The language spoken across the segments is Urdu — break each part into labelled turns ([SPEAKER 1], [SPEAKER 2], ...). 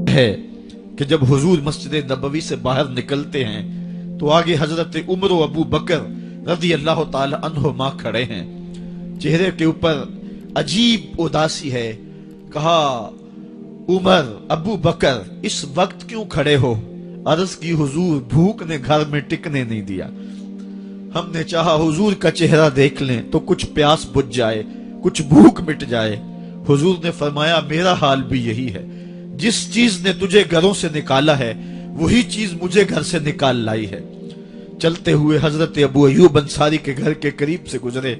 [SPEAKER 1] ہے کہ جب حضور مسجد نبوی سے باہر نکلتے ہیں تو آگے حضرت عمر و ابو بکر رضی اللہ تعالی عنہما کھڑے ہیں، چہرے کے اوپر عجیب اداسی ہے۔ کہا عمر ابو بکر اس وقت کیوں کھڑے ہو؟ عرض کی حضور بھوک نے گھر میں ٹکنے نہیں دیا، ہم نے چاہا حضور کا چہرہ دیکھ لیں تو کچھ پیاس بجھ جائے، کچھ بھوک مٹ جائے۔ حضور نے فرمایا میرا حال بھی یہی ہے، جس چیز نے تجھے گھروں سے نکالا ہے وہی چیز مجھے گھر سے نکال لائی ہے۔ چلتے ہوئے حضرت ابو ایوب انصاری کے گھر کے قریب سے گزرے،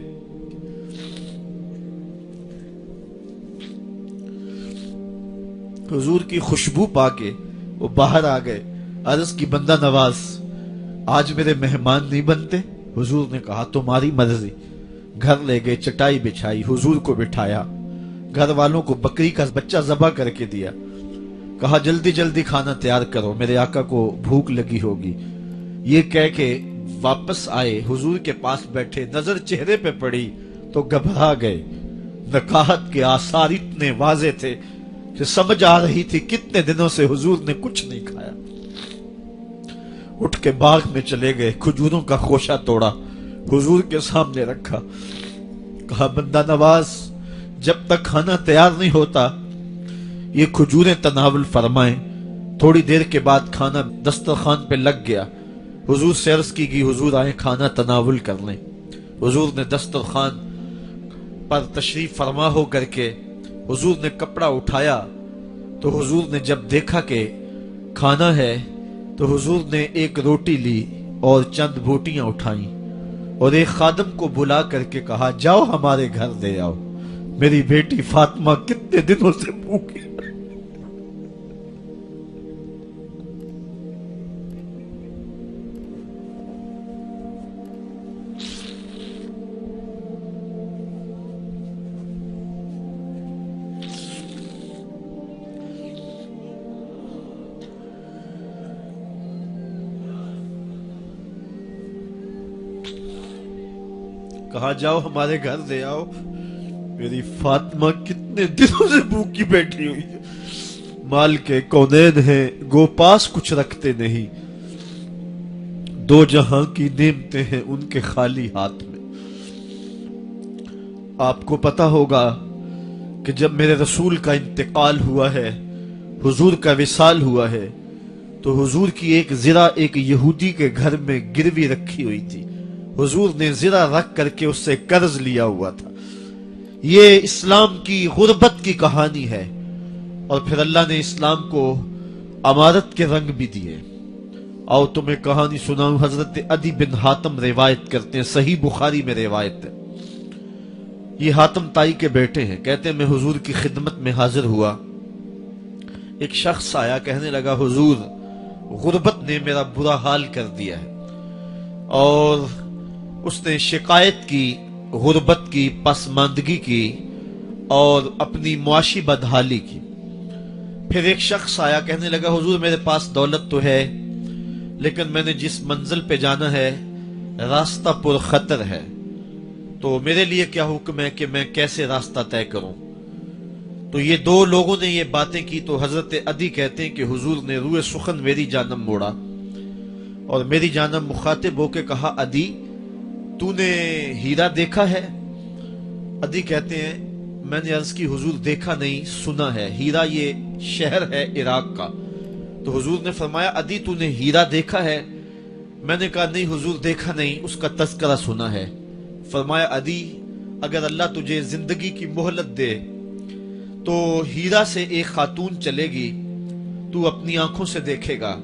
[SPEAKER 1] حضور کی خوشبو پا کے وہ باہر آ گئے۔ عرض کی بندہ نواز آج میرے مہمان نہیں بنتے؟ حضور نے کہا تمہاری مرضی۔ گھر لے گئے، چٹائی بچھائی، حضور کو بٹھایا، گھر والوں کو بکری کا بچہ ذبح کر کے دیا، کہا جلدی جلدی کھانا تیار کرو، میرے آقا کو بھوک لگی ہوگی۔ یہ کہہ کے واپس آئے، حضور کے پاس بیٹھے، نظر چہرے پہ پڑی تو گھبرا گئے۔ نکاحت کے آثار اتنے واضح تھے کہ سمجھ آ رہی تھی کتنے دنوں سے حضور نے کچھ نہیں کھایا۔ اٹھ کے باغ میں چلے گئے، کھجوروں کا خوشہ توڑا، حضور کے سامنے رکھا، کہا بندہ نواز جب تک کھانا تیار نہیں ہوتا یہ کھجوریں تناول فرمائیں۔ تھوڑی دیر کے بعد کھانا دسترخوان پہ لگ گیا، حضور سے عرض کی گئی حضور آئیں کھانا تناول کر لیں۔ حضور نے دسترخوان پر تشریف فرما ہو کر کے حضور نے کپڑا اٹھایا تو حضور نے جب دیکھا کہ کھانا ہے تو حضور نے ایک روٹی لی اور چند بوٹیاں اٹھائیں اور ایک خادم کو بلا کر کے کہا جاؤ ہمارے گھر دے آؤ، میری بیٹی فاطمہ کتنے دنوں سے بھوکی۔ کہا جاؤ ہمارے گھر دے آؤ، میری فاطمہ کتنے دنوں سے بھوکی بیٹھی ہوئی ہے، مال کے کونین ہیں گو پاس کچھ رکھتے نہیں، دو جہاں کی نعمتیں ہیں ان کے خالی ہاتھ میں۔ آپ کو پتا ہوگا کہ جب میرے رسول کا انتقال ہوا ہے، حضور کا وصال ہوا ہے، تو حضور کی ایک زرہ ایک یہودی کے گھر میں گروی رکھی ہوئی تھی، حضور نے زرہ رکھ کر کے اس سے قرض لیا ہوا تھا۔ یہ اسلام کی غربت کی کہانی ہے، اور پھر اللہ نے اسلام کو امارت کے رنگ بھی دیے۔ آؤ تمہیں کہانی سناؤں، حضرت عدی بن حاتم روایت کرتے ہیں، صحیح بخاری میں روایت ہے۔ یہ حاتم تائی کے بیٹے ہیں، کہتے ہیں میں حضور کی خدمت میں حاضر ہوا، ایک شخص آیا کہنے لگا حضور غربت نے میرا برا حال کر دیا ہے، اور اس نے شکایت کی غربت کی، پسماندگی کی اور اپنی معاشی بدحالی کی۔ پھر ایک شخص آیا کہنے لگا حضور میرے پاس دولت تو ہے لیکن میں نے جس منزل پہ جانا ہے راستہ پر خطر ہے، تو میرے لیے کیا حکم ہے کہ میں کیسے راستہ طے کروں؟ تو یہ دو لوگوں نے یہ باتیں کی تو حضرت عدی کہتے ہیں کہ حضور نے روئے سخن میری جانب موڑا اور میری جانب مخاطب ہو کے کہا عدی تو نے ہیرا دیکھا ہے؟ عدی کہتے ہیں میں نے عرض کی حضور دیکھا نہیں، سنا ہے، ہیرا یہ شہر ہے عراق کا۔ تو حضور نے فرمایا عدی تو نے ہیرا دیکھا ہے؟ میں نے کہا نہیں حضور دیکھا نہیں، اس کا تذکرہ سنا ہے۔ فرمایا عدی اگر اللہ تجھے زندگی کی مہلت دے تو ہیرا سے ایک خاتون چلے گی، تو اپنی آنکھوں سے دیکھے گا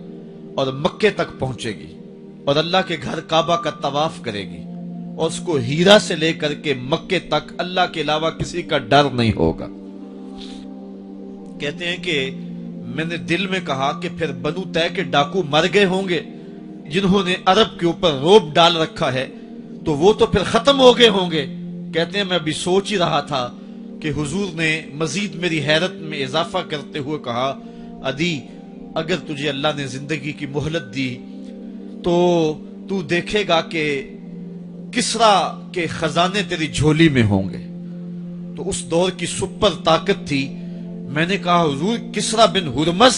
[SPEAKER 1] اور مکے تک پہنچے گی اور اللہ کے گھر کعبہ کا طواف کرے گی، اور اس کو ہیرا سے لے کر کے مکے تک اللہ کے علاوہ کسی کا ڈر نہیں ہوگا۔ کہتے ہیں کہ میں نے دل میں کہا کہ پھر بنو طے کے ڈاکو مر گئے ہوں گے جنہوں نے عرب کے اوپر روب ڈال رکھا ہے، تو وہ تو پھر ختم ہو گئے ہوں گے۔ کہتے ہیں میں ابھی سوچ ہی رہا تھا کہ حضور نے مزید میری حیرت میں اضافہ کرتے ہوئے کہا عدی اگر تجھے اللہ نے زندگی کی مہلت دی تو تو دیکھے گا کہ کسرا کے خزانے تیری جھولی میں ہوں گے۔ تو اس دور کی سپر طاقت تھی۔ میں نے کہا حضور کسرا بن ہرمز